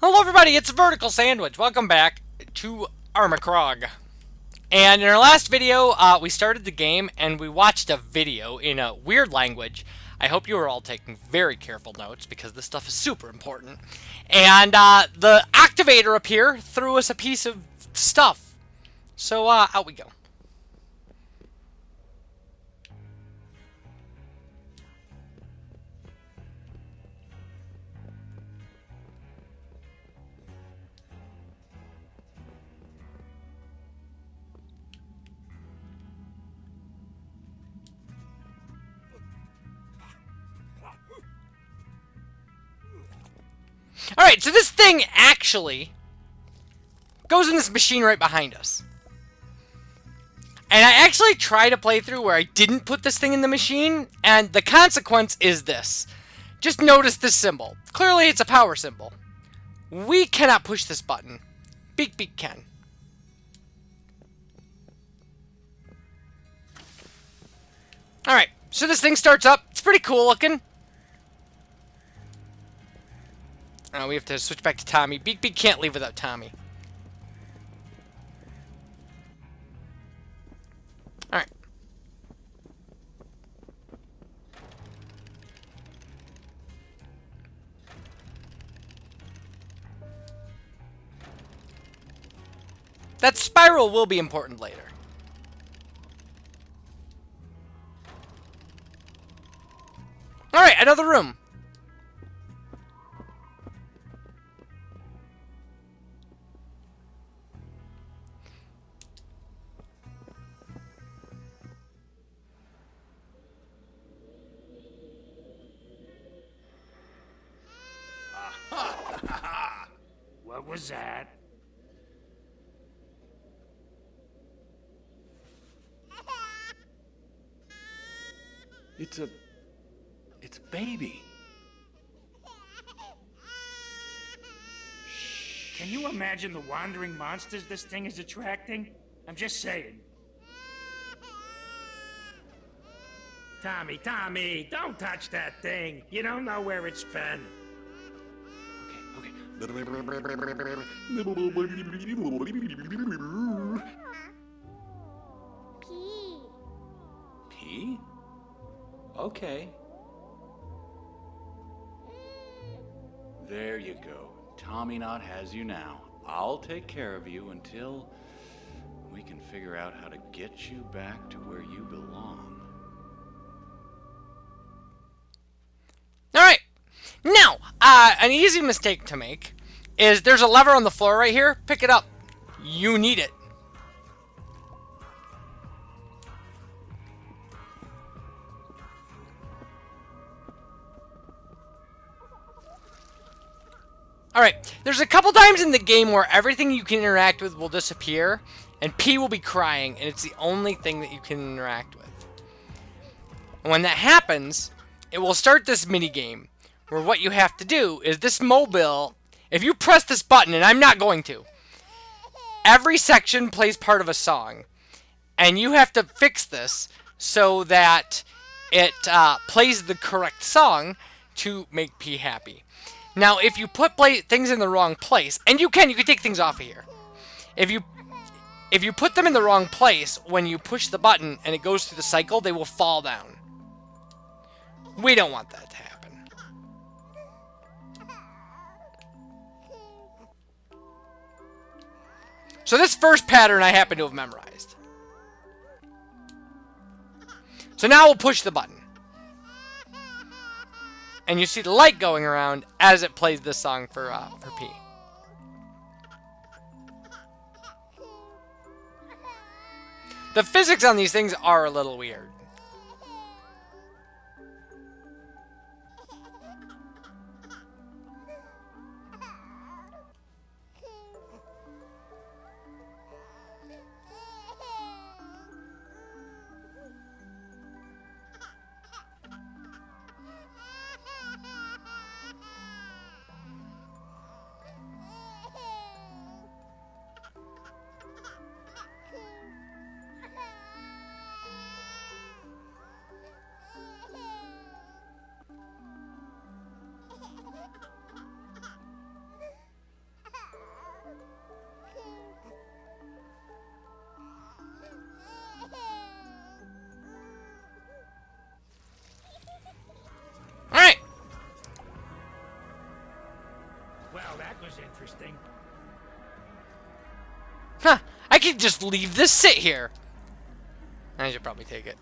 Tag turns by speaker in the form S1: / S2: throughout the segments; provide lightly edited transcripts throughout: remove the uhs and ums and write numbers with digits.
S1: Hello everybody, it's VerticalSandwich. Welcome back to Armikrog. And in our last video, we started the game and we watched a video in a weird language. I hope you are all taking very careful notes because this stuff is super important. And the activator up here threw us a piece of stuff. So out we go. Alright, so this thing actually goes in this machine right behind us. And I actually tried a playthrough where I didn't put this thing in the machine, and the consequence is this. Just notice this symbol. Clearly it's a power symbol. We cannot push this button. Beak Beak can. Alright, so this thing starts up. It's pretty cool looking. We have to switch back to Tommy. Beak Beak can't leave without Tommy. Alright. That spiral will be important later. Alright, another room.
S2: What was that?
S3: It's a baby.
S2: Can you imagine the wandering monsters this thing is attracting? I'm just saying. Tommy, don't touch that thing. You don't know where it's been.
S3: Okay. P? Okay. There you go. Tommyknot has you now. I'll take care of you until we can figure out how to get you back to where you belong.
S1: Alright. Now, an easy mistake to make is there's a lever on the floor right here. Pick it up. You need it. Alright, there's a couple times in the game where everything you can interact with will disappear, and P will be crying, and it's the only thing that you can interact with. And when that happens, it will start this mini game, where what you have to do is this mobile, if you press this button, and I'm not going to, every section plays part of a song, and you have to fix this so that it plays the correct song to make P happy. Now, if you put things in the wrong place, and you can take things off of here. If you put them in the wrong place, when you push the button and it goes through the cycle, they will fall down. We don't want that to happen. So this first pattern I happen to have memorized. So now we'll push the button. And you see the light going around as it plays this song for P. The physics on these things are a little weird.
S2: Well, that was interesting.
S1: Huh. I could just leave this sit here. I should probably take it.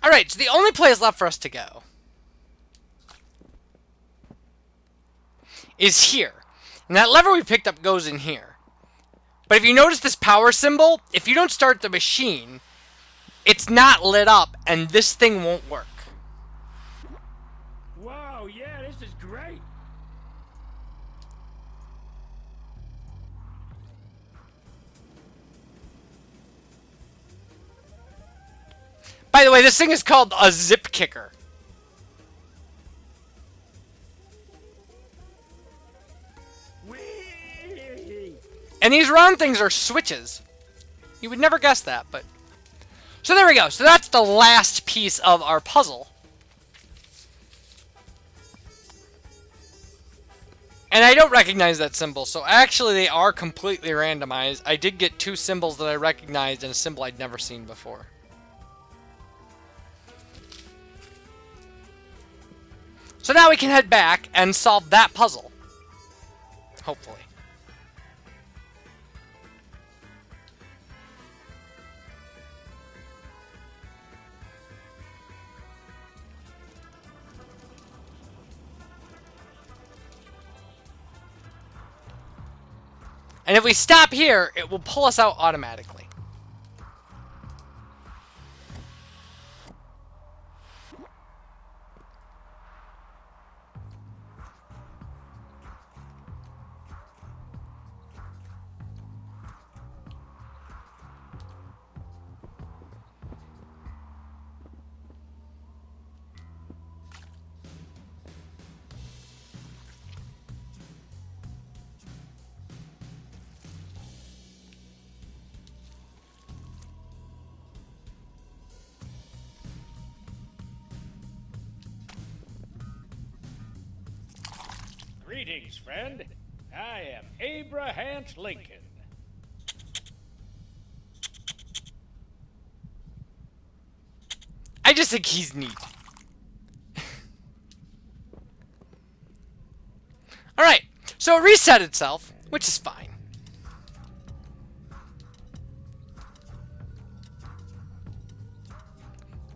S1: Alright, so the only place left for us to go is here. And that lever we picked up goes in here. But if you notice this power symbol, if you don't start the machine, it's not lit up, and this thing won't work.
S2: Whoa, yeah, this is great.
S1: By the way, this thing is called a zip kicker.
S2: Whee!
S1: And these round things are switches. You would never guess that, but... So there we go. So that's the last piece of our puzzle. And I don't recognize that symbol, so actually they are completely randomized. I did get 2 symbols that I recognized and a symbol I'd never seen before. So now we can head back and solve that puzzle. Hopefully. And if we stop here, it will pull us out automatically.
S4: Greetings, friend. I am AbrahANT Lincoln.
S1: I just think he's neat. Alright, so it reset itself, which is fine.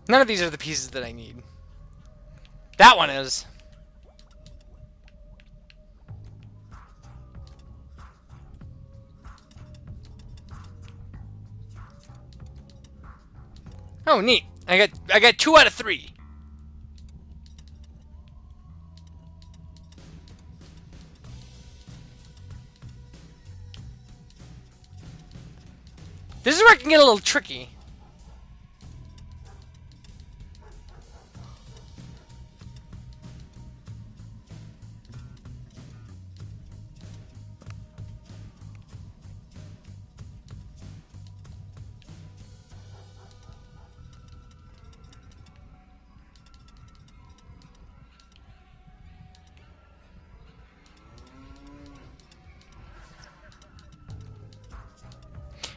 S1: None of these are the pieces that I need. That one is. Oh, neat. I got 2 out of 3. This is where it can get a little tricky.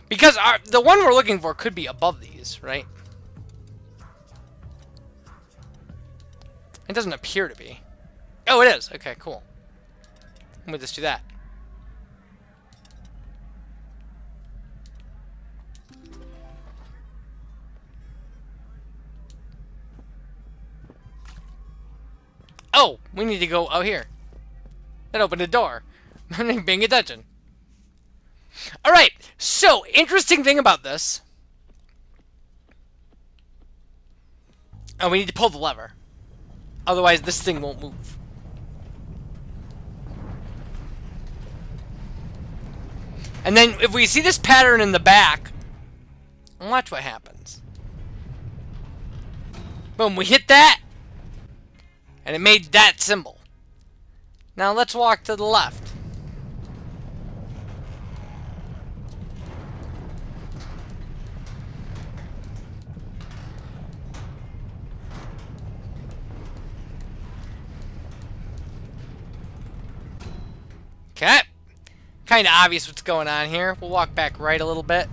S1: Because the one we're looking for could be above these, right? It doesn't appear to be. Oh, it is. Okay, cool. We'll just do that. Oh, we need to go out here. That opened a door. I'm paying attention. Alright, so, interesting thing about this. Oh, we need to pull the lever. Otherwise, this thing won't move. And then, if we see this pattern in the back, watch what happens. Boom, we hit that, and it made that symbol. Now, let's walk to the left. Okay. Kind of obvious what's going on here. We'll walk back right a little bit.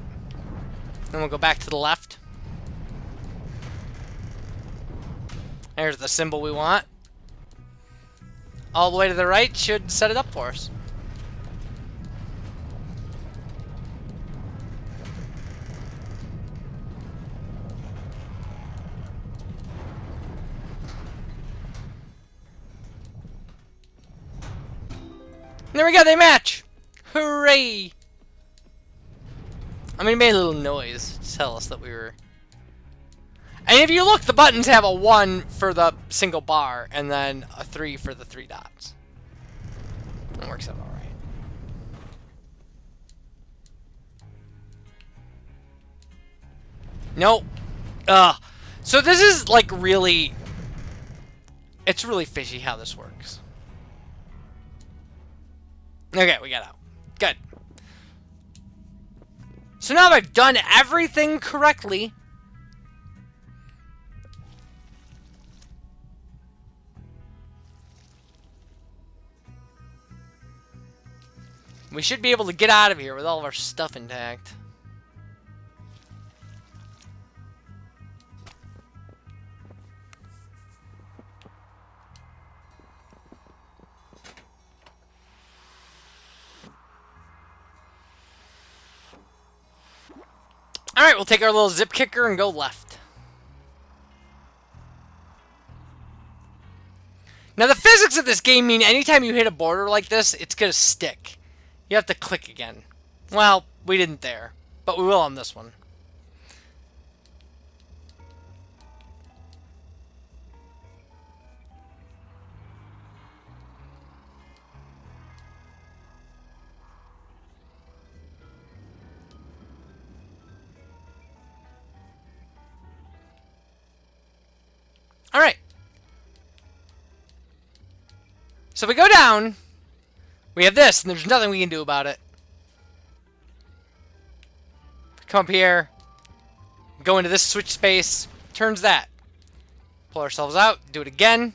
S1: Then we'll go back to the left. There's the symbol we want. All the way to the right should set it up for us. There we go, they match! Hooray! I mean, it made a little noise to tell us that we were... And if you look, the buttons have a 1 for the single bar, and then a 3 for the 3 dots. That works out alright. Nope. So this is, like, really... It's really fishy how this works. Okay, we got out. Good. So now that I've done everything correctly, we should be able to get out of here with all of our stuff intact. Alright, we'll take our little zip kicker and go left. Now the physics of this game mean anytime you hit a border like this, it's gonna stick. You have to click again. Well, we didn't there, but we will on this one. Alright. So if we go down, we have this, and there's nothing we can do about it. Come up here, go into this switch space, turns that. Pull ourselves out, do it again.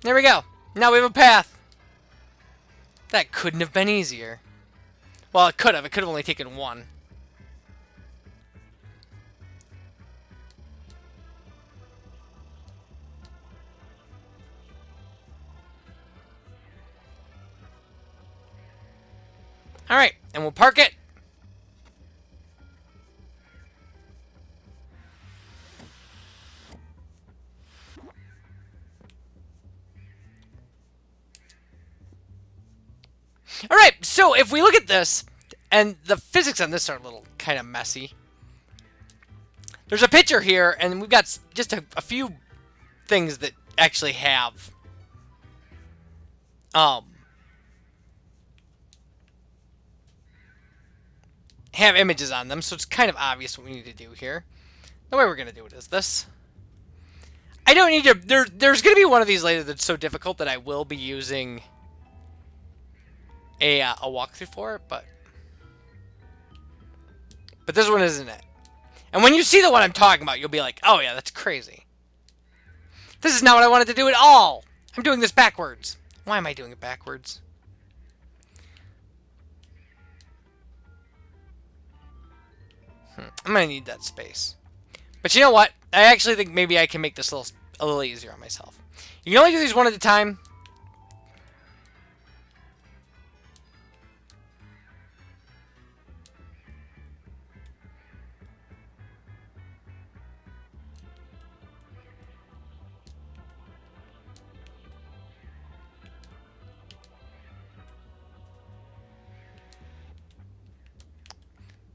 S1: There we go. Now we have a path. That couldn't have been easier. Well, it could have. It could have only taken 1. Alright, and we'll park it. Alright, so if we look at this, and the physics on this are a little kind of messy. There's a picture here, and we've got just a few things that actually have images on them, so it's kind of obvious what we need to do here. The way we're going to do it is this. I don't need to... There's going to be one of these later that's so difficult that I will be using a walkthrough for it, but this one isn't it. And when you see the one I'm talking about, you'll be like, oh yeah, that's crazy. This is not what I wanted to do at all. I'm doing this backwards. Why am I doing it backwards? I'm going to need that space. But you know what? I actually think maybe I can make this a little easier on myself. You can only do these one at a time.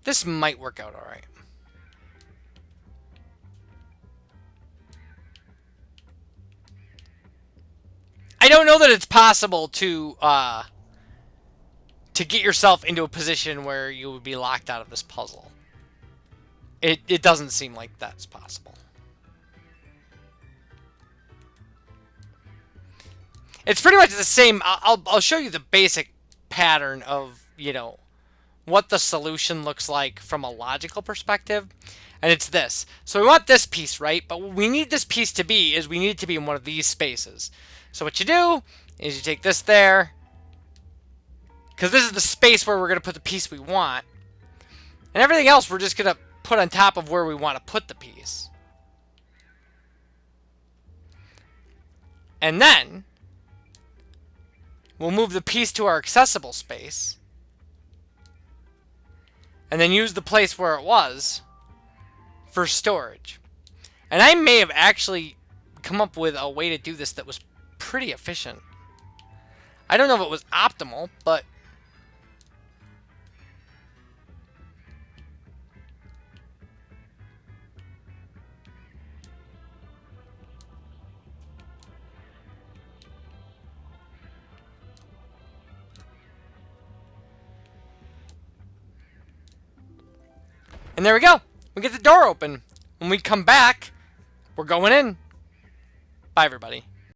S1: This might work out all right. I don't know that it's possible to get yourself into a position where you would be locked out of this puzzle. It doesn't seem like that's possible. It's pretty much the same. I'll show you the basic pattern of, you know, what the solution looks like from a logical perspective. And it's this. So we want this piece, right? But what we need this piece to be is we need it to be in one of these spaces. So what you do is you take this there, because this is the space where we're going to put the piece we want. And everything else we're just going to put on top of where we want to put the piece. And then we'll move the piece to our accessible space. And then use the place where it was for storage. And I may have actually come up with a way to do this that was pretty efficient. I don't know if it was optimal, but and there we go. We get the door open. When we come back, we're going in. Bye, everybody.